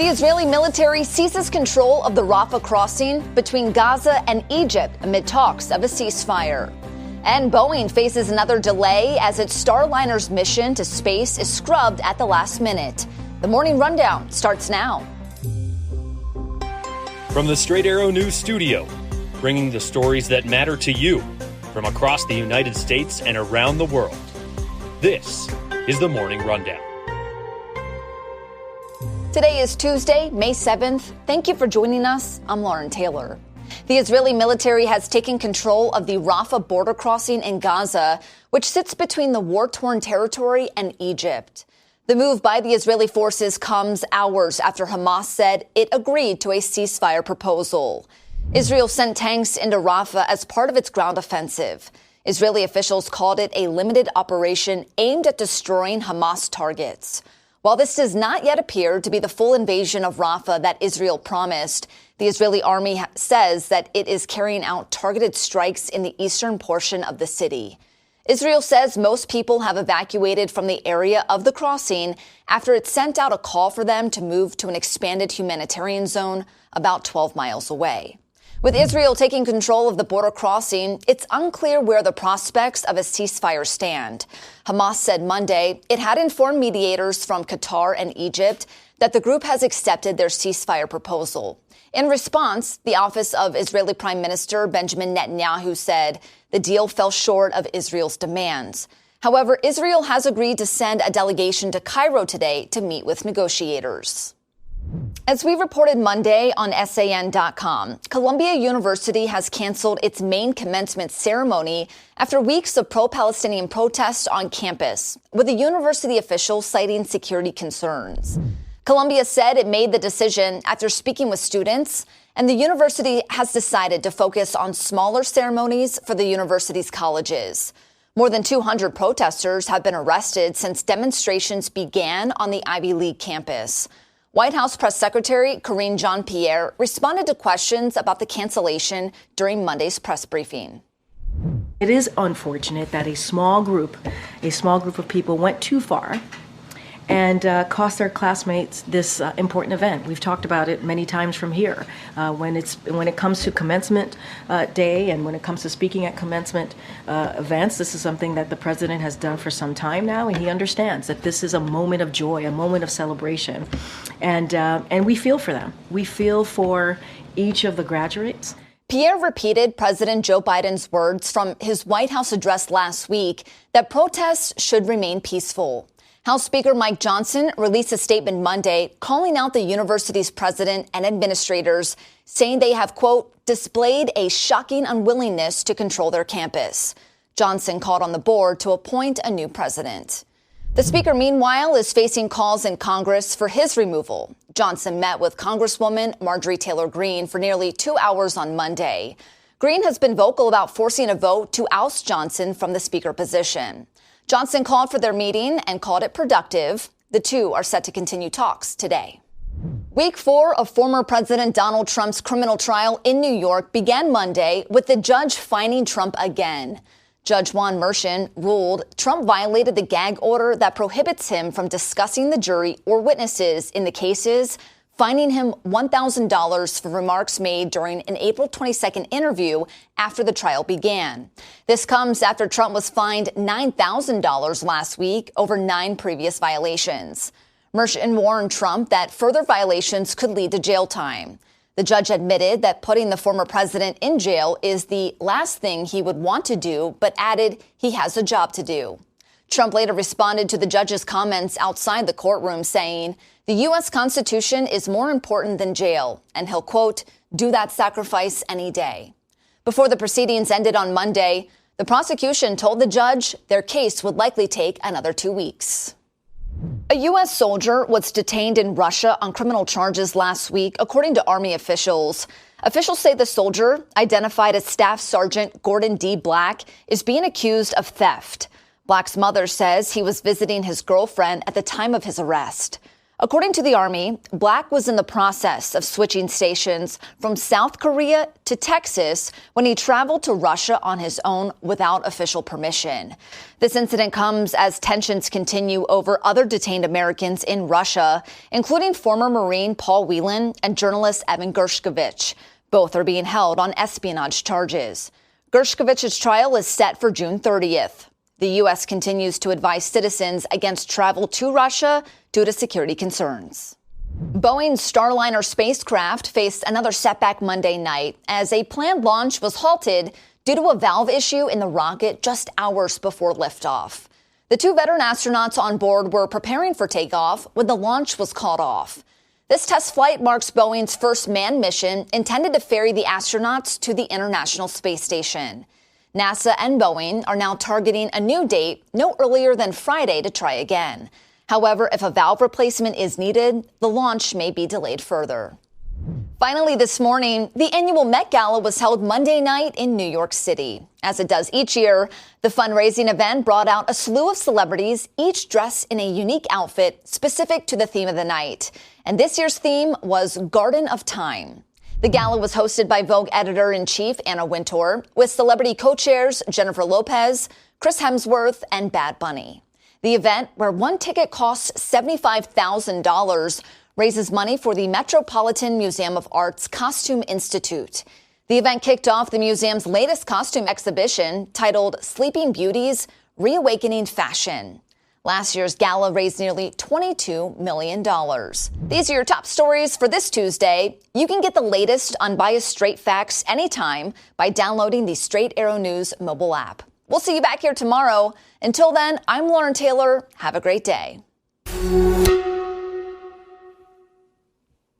The Israeli military seizes control of the Rafah crossing between Gaza and Egypt amid talks of a ceasefire. And Boeing faces another delay as its Starliner's mission to space is scrubbed at the last minute. The Morning Rundown starts now. From the Straight Arrow News Studio, bringing the stories that matter to you from across the United States and around the world. This is the Morning Rundown. Today is Tuesday, May 7th. Thank you for joining us. I'm Lauren Taylor. The Israeli military has taken control of the Rafah border crossing in Gaza, which sits between the war-torn territory and Egypt. The move by the Israeli forces comes hours after Hamas said it agreed to a ceasefire proposal. Israel sent tanks into Rafah as part of its ground offensive. Israeli officials called it a limited operation aimed at destroying Hamas targets. While this does not yet appear to be the full invasion of Rafah that Israel promised, the Israeli army says that it is carrying out targeted strikes in the eastern portion of the city. Israel says most people have evacuated from the area of the crossing after it sent out a call for them to move to an expanded humanitarian zone about 12 miles away. With Israel taking control of the border crossing, it's unclear where the prospects of a ceasefire stand. Hamas said Monday it had informed mediators from Qatar and Egypt that the group has accepted their ceasefire proposal. In response, the office of Israeli Prime Minister Benjamin Netanyahu said the deal fell short of Israel's demands. However, Israel has agreed to send a delegation to Cairo today to meet with negotiators. As we reported Monday on SAN.com, Columbia University has canceled its main commencement ceremony after weeks of pro-Palestinian protests on campus, with the university official citing security concerns. Columbia said it made the decision after speaking with students, and the university has decided to focus on smaller ceremonies for the university's colleges. More than 200 protesters have been arrested since demonstrations began on the Ivy League campus. White House Press Secretary Karine Jean-Pierre responded to questions about the cancellation during Monday's press briefing. It is unfortunate that a small group of people went too far and cost their classmates this important event. We've talked about it many times from here. When it comes to commencement day and when it comes to speaking at commencement events, this is something that the president has done for some time now, and he understands that this is a moment of joy, a moment of celebration, and we feel for them. We feel for each of the graduates. Pierre repeated President Joe Biden's words from his White House address last week that protests should remain peaceful. House Speaker Mike Johnson released a statement Monday calling out the university's president and administrators, saying they have, quote, displayed a shocking unwillingness to control their campus. Johnson called on the board to appoint a new president. The speaker, meanwhile, is facing calls in Congress for his removal. Johnson met with Congresswoman Marjorie Taylor Greene for nearly 2 hours on Monday. Greene has been vocal about forcing a vote to oust Johnson from the speaker position. Johnson called for their meeting and called it productive. The two are set to continue talks today. Week 4 of former President Donald Trump's criminal trial in New York began Monday with the judge fining Trump again. Judge Juan Merchan ruled Trump violated the gag order that prohibits him from discussing the jury or witnesses in the cases, fining him $1,000 for remarks made during an April 22nd interview after the trial began. This comes after Trump was fined $9,000 last week over 9 previous violations. Merchan warned Trump that further violations could lead to jail time. The judge admitted that putting the former president in jail is the last thing he would want to do, but added he has a job to do. Trump later responded to the judge's comments outside the courtroom, saying, the U.S. Constitution is more important than jail, and he'll, quote, do that sacrifice any day. Before the proceedings ended on Monday, the prosecution told the judge their case would likely take another 2 weeks. A U.S. soldier was detained in Russia on criminal charges last week, according to Army officials. Officials say the soldier, identified as Staff Sergeant Gordon D. Black, is being accused of theft. Black's mother says he was visiting his girlfriend at the time of his arrest. According to the Army, Black was in the process of switching stations from South Korea to Texas when he traveled to Russia on his own without official permission. This incident comes as tensions continue over other detained Americans in Russia, including former Marine Paul Whelan and journalist Evan Gershkovich. Both are being held on espionage charges. Gershkovich's trial is set for June 30th. The U.S. continues to advise citizens against travel to Russia due to security concerns. Boeing's Starliner spacecraft faced another setback Monday night as a planned launch was halted due to a valve issue in the rocket just hours before liftoff. The two veteran astronauts on board were preparing for takeoff when the launch was called off. This test flight marks Boeing's first manned mission intended to ferry the astronauts to the International Space Station. NASA and Boeing are now targeting a new date no earlier than Friday to try again. However, if a valve replacement is needed, the launch may be delayed further. Finally, this morning, the annual Met Gala was held Monday night in New York City. As it does each year, the fundraising event brought out a slew of celebrities, each dressed in a unique outfit specific to the theme of the night. And this year's theme was Garden of Time. The gala was hosted by Vogue editor-in-chief Anna Wintour, with celebrity co-chairs Jennifer Lopez, Chris Hemsworth, and Bad Bunny. The event, where one ticket costs $75,000, raises money for the Metropolitan Museum of Art's Costume Institute. The event kicked off the museum's latest costume exhibition, titled Sleeping Beauties: Reawakening Fashion. Last year's gala raised nearly $22 million. These are your top stories for this Tuesday. You can get the latest unbiased straight facts anytime by downloading the Straight Arrow News mobile app. We'll see you back here tomorrow. Until then, I'm Lauren Taylor. Have a great day.